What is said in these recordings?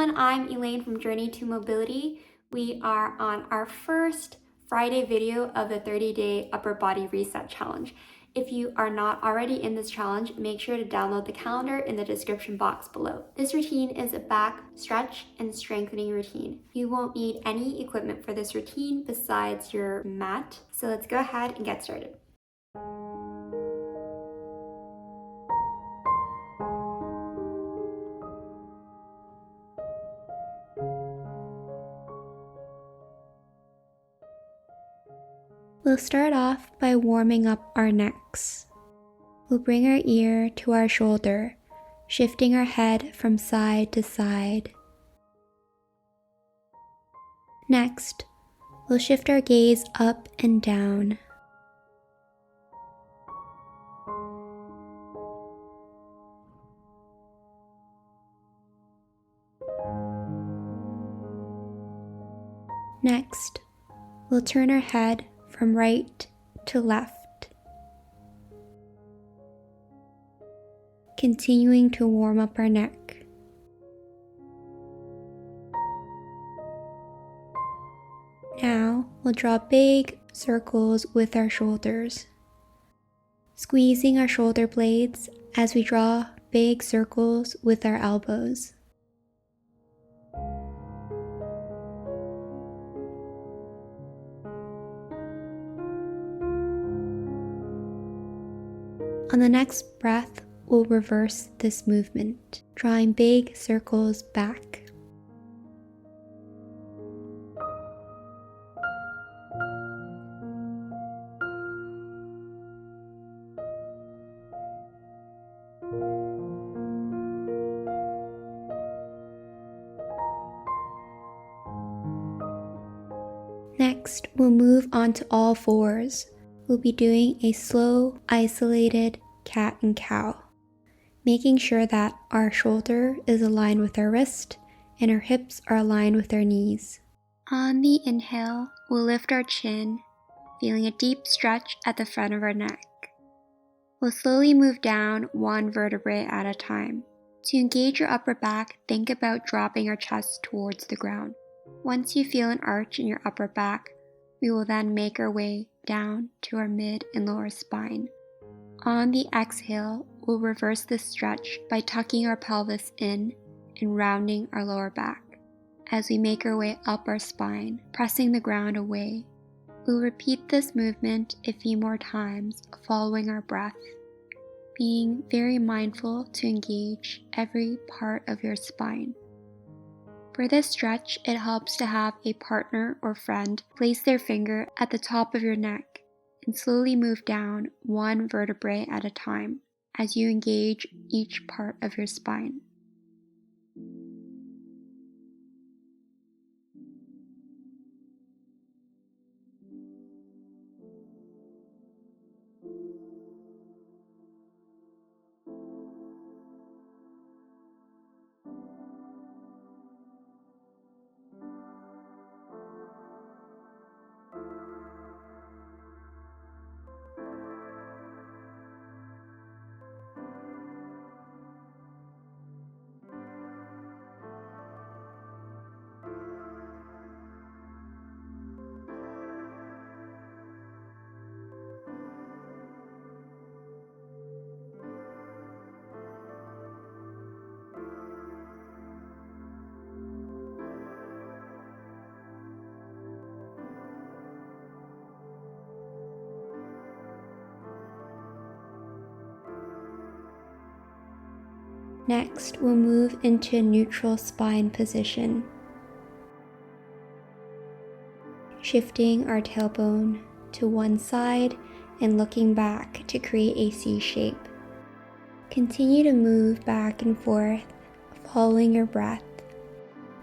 everyone, I'm Elaine from Journey to Mobility. We are on our first Friday video of the 30-day upper body reset challenge. If you are not already in this challenge, make sure to download the calendar in the description box below. This routine is a back stretch and strengthening routine. You won't need any equipment for this routine besides your mat. So let's go ahead and get started. We'll start off by warming up our necks. We'll bring our ear to our shoulder, shifting our head from side to side. Next, we'll shift our gaze up and down. Next, we'll turn our head from right to left, continuing to warm up our neck. Now, we'll draw big circles with our shoulders, squeezing our shoulder blades as we draw big circles with our elbows. On the next breath, we'll reverse this movement, drawing big circles back. Next, we'll move on to all fours. We'll be doing a slow, isolated cat and cow, making sure that our shoulder is aligned with our wrist and our hips are aligned with our knees. On the inhale, we'll lift our chin, feeling a deep stretch at the front of our neck. We'll slowly move down one vertebrae at a time. To engage your upper back, think about dropping our chest towards the ground. Once you feel an arch in your upper back, we will then make our way down to our mid and lower spine. On the exhale, we'll reverse this stretch by tucking our pelvis in and rounding our lower back. As we make our way up our spine, pressing the ground away, we'll repeat this movement a few more times following our breath, being very mindful to engage every part of your spine. For this stretch, it helps to have a partner or friend place their finger at the top of your neck and slowly move down one vertebrae at a time as you engage each part of your spine. Next, we'll move into a neutral spine position, shifting our tailbone to one side and looking back to create a C shape. Continue to move back and forth, following your breath.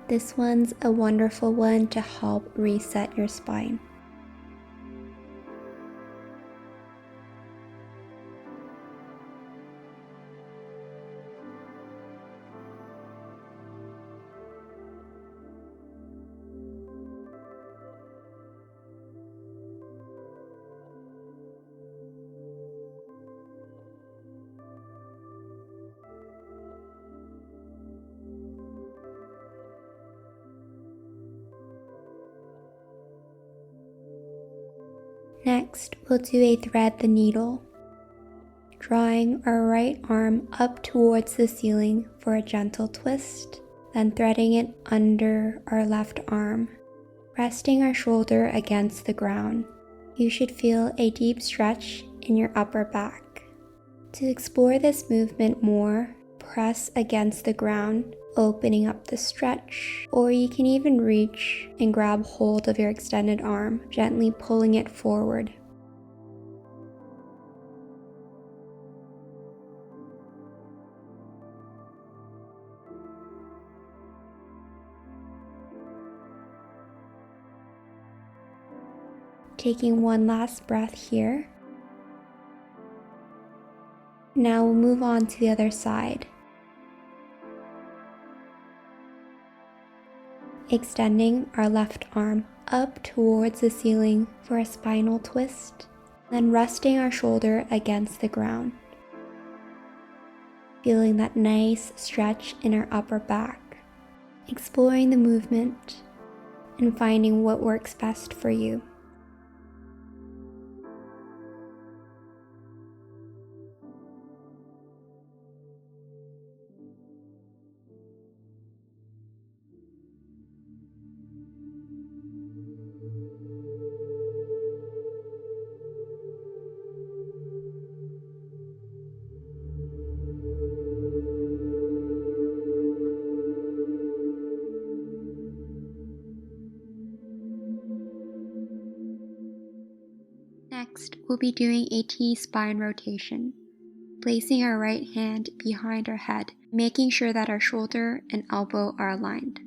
This one's a wonderful one to help reset your spine. Next, we'll do a thread the needle, drawing our right arm up towards the ceiling for a gentle twist, then threading it under our left arm, resting our shoulder against the ground. You should feel a deep stretch in your upper back. To explore this movement more, press against the ground, opening up the stretch, or you can even reach and grab hold of your extended arm, gently pulling it forward. Taking one last breath here. Now we'll move on to the other side. Extending our left arm up towards the ceiling for a spinal twist, then resting our shoulder against the ground. Feeling that nice stretch in our upper back. Exploring the movement and finding what works best for you. Next, we'll be doing a T-spine rotation, placing our right hand behind our head, making sure that our shoulder and elbow are aligned.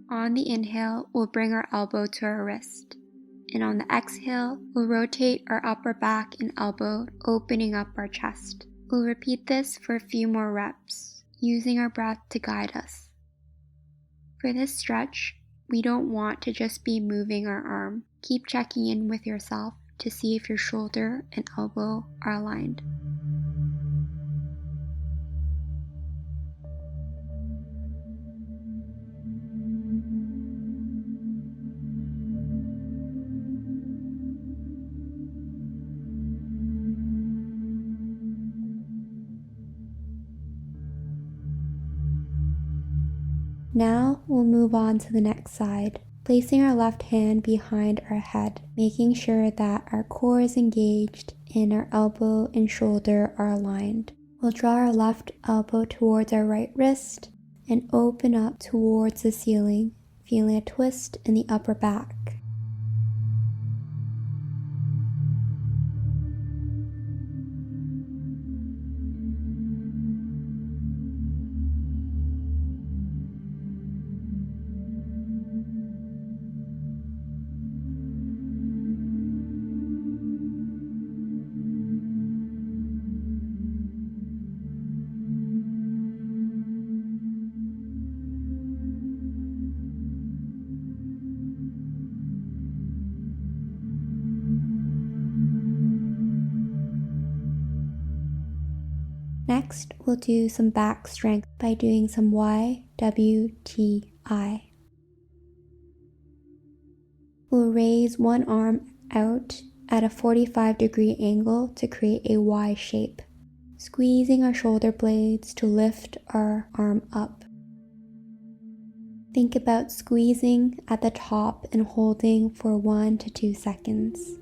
On the inhale, we'll bring our elbow to our wrist, and on the exhale, we'll rotate our upper back and elbow, opening up our chest. We'll repeat this for a few more reps, using our breath to guide us. For this stretch, we don't want to just be moving our arm. Keep checking in with yourself to see if your shoulder and elbow are aligned. Now we'll move on to the next side, placing our left hand behind our head, making sure that our core is engaged and our elbow and shoulder are aligned. We'll draw our left elbow towards our right wrist and open up towards the ceiling, feeling a twist in the upper back. Next, we'll do some back strength by doing some YWTI. We'll raise one arm out at a 45-degree angle to create a Y shape, squeezing our shoulder blades to lift our arm up. Think about squeezing at the top and holding for 1 to 2 seconds.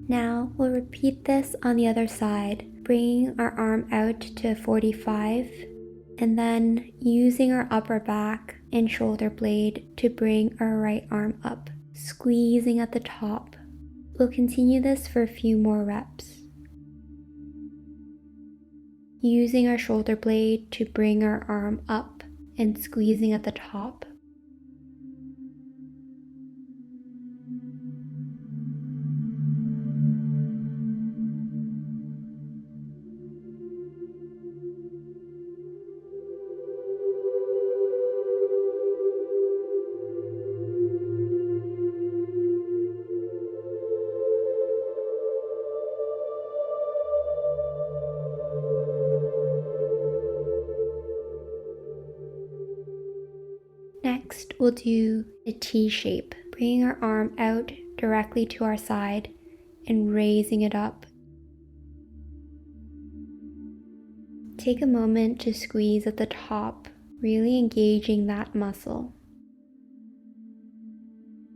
Now we'll repeat this on the other side, bringing our arm out to 45 and then using our upper back and shoulder blade to bring our right arm up, squeezing at the top. We'll continue this for a few more reps. Using our shoulder blade to bring our arm up and squeezing at the top. Next, we'll do a T shape, bringing our arm out directly to our side and raising it up. Take a moment to squeeze at the top, really engaging that muscle.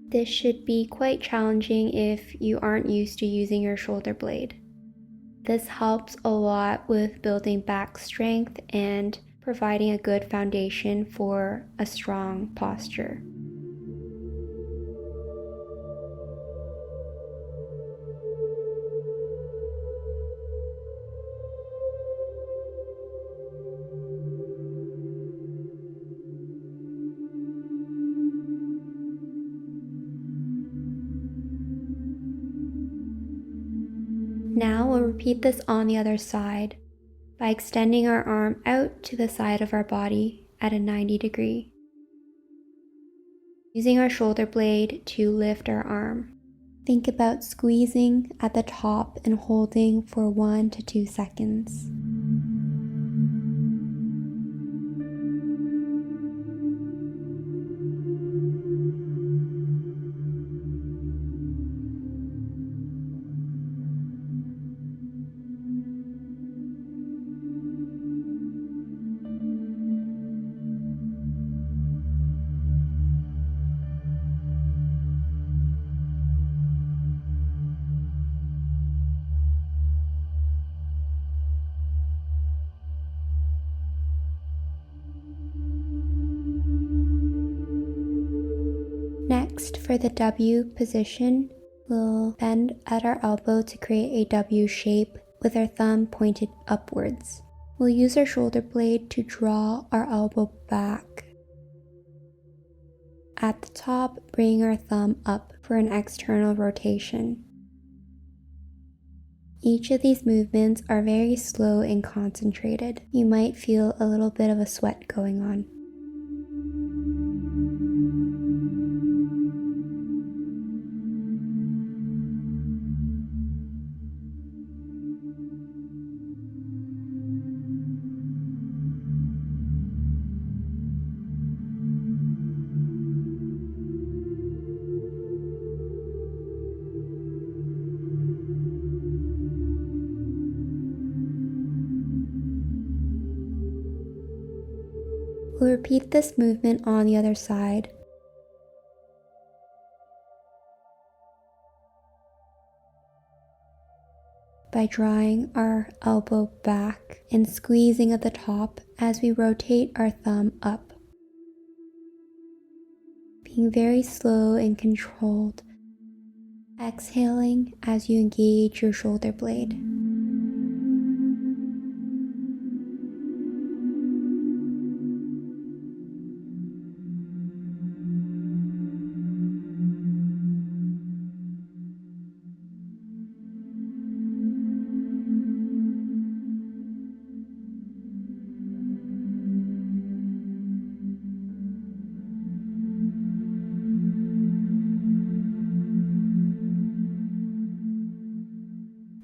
This should be quite challenging if you aren't used to using your shoulder blade. This helps a lot with building back strength and providing a good foundation for a strong posture. Now we'll repeat this on the other side by extending our arm out to the side of our body at a 90 degree. Using our shoulder blade to lift our arm. Think about squeezing at the top and holding for 1 to 2 seconds. Next, for the W position, we'll bend at our elbow to create a W shape with our thumb pointed upwards. We'll use our shoulder blade to draw our elbow back. At the top, bring our thumb up for an external rotation. Each of these movements are very slow and concentrated. You might feel a little bit of a sweat going on. We'll repeat this movement on the other side. By drawing our elbow back and squeezing at the top as we rotate our thumb up. Being very slow and controlled. Exhaling as you engage your shoulder blade.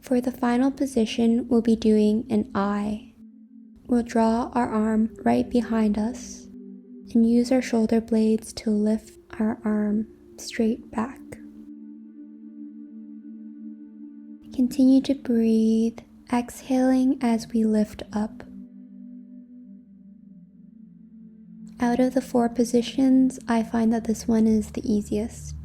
For the final position, we'll be doing an I. We'll draw our arm right behind us and use our shoulder blades to lift our arm straight back. Continue to breathe, exhaling as we lift up. Out of the 4 positions, I find that this one is the easiest.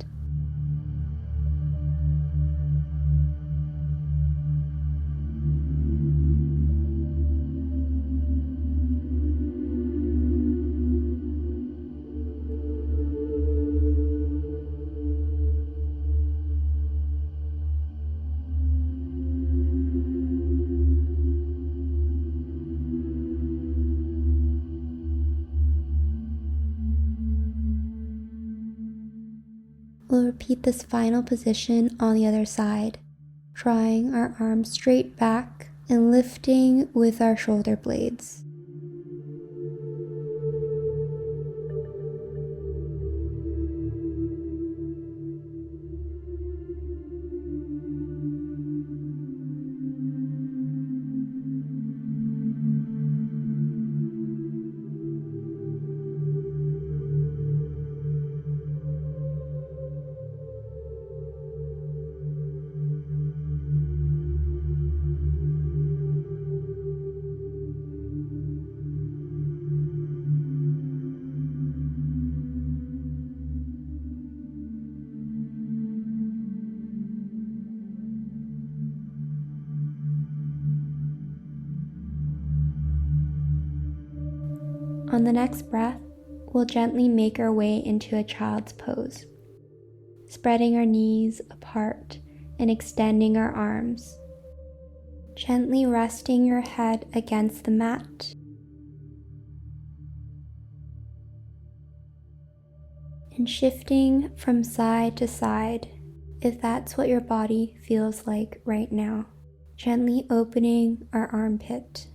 We'll repeat this final position on the other side, drawing our arms straight back and lifting with our shoulder blades. On the next breath, we'll gently make our way into a child's pose, spreading our knees apart and extending our arms, gently resting your head against the mat, and shifting from side to side if that's what your body feels like right now, gently opening our armpit.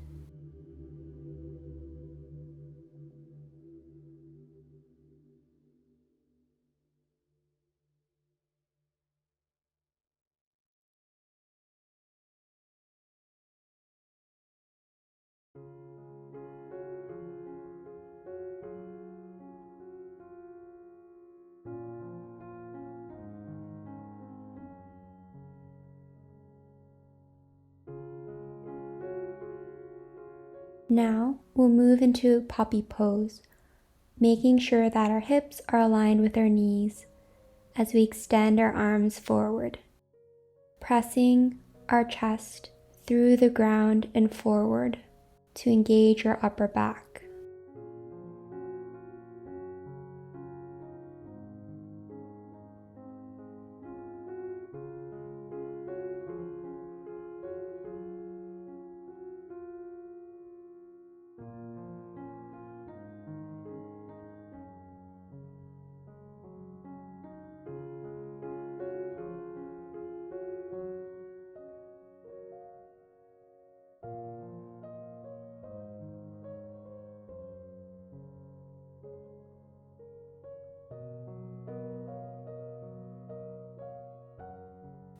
Now we'll move into puppy pose, making sure that our hips are aligned with our knees as we extend our arms forward, pressing our chest through the ground and forward to engage our upper back.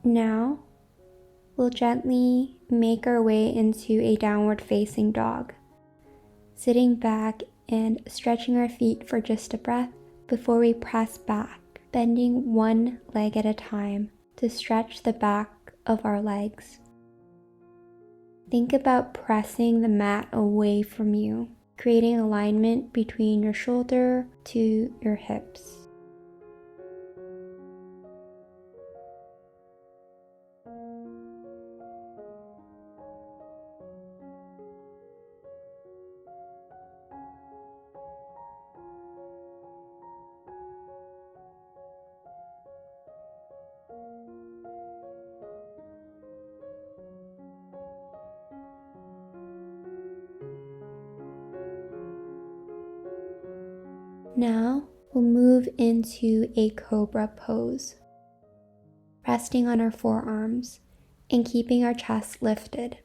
Now, we'll gently make our way into a downward facing dog, sitting back and stretching our feet for just a breath before we press back, bending one leg at a time to stretch the back of our legs. Think about pressing the mat away from you, creating alignment between your shoulder to your hips. Now we'll move into a cobra pose, resting on our forearms and keeping our chest lifted.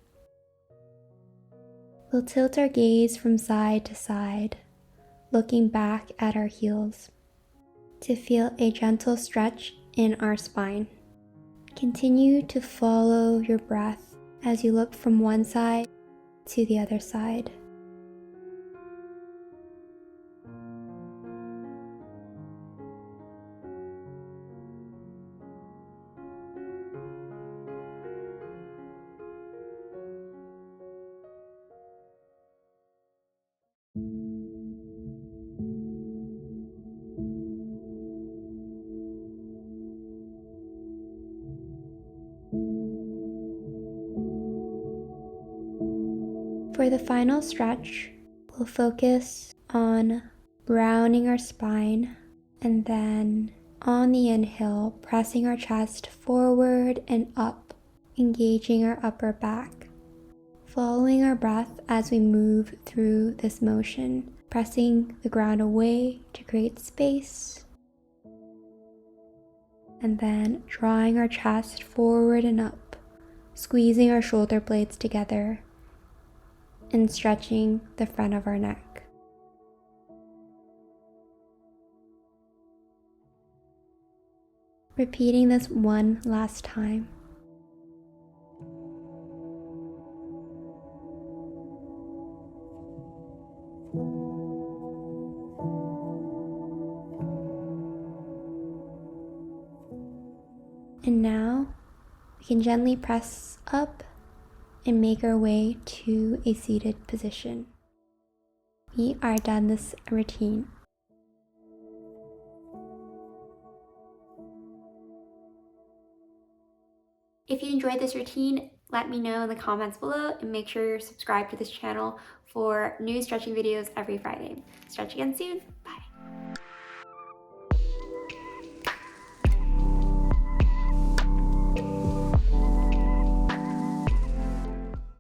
We'll tilt our gaze from side to side, looking back at our heels to feel a gentle stretch in our spine. Continue to follow your breath as you look from one side to the other side. For the final stretch, we'll focus on rounding our spine and then on the inhale, pressing our chest forward and up, engaging our upper back. Following our breath as we move through this motion, pressing the ground away to create space, and then drawing our chest forward and up, squeezing our shoulder blades together and stretching the front of our neck. Repeating this one last time. And now we can gently press up and make our way to a seated position. We are done this routine. If you enjoyed this routine, let me know in the comments below, and make sure you're subscribed to this channel for new stretching videos every Friday. Stretch again soon. Bye.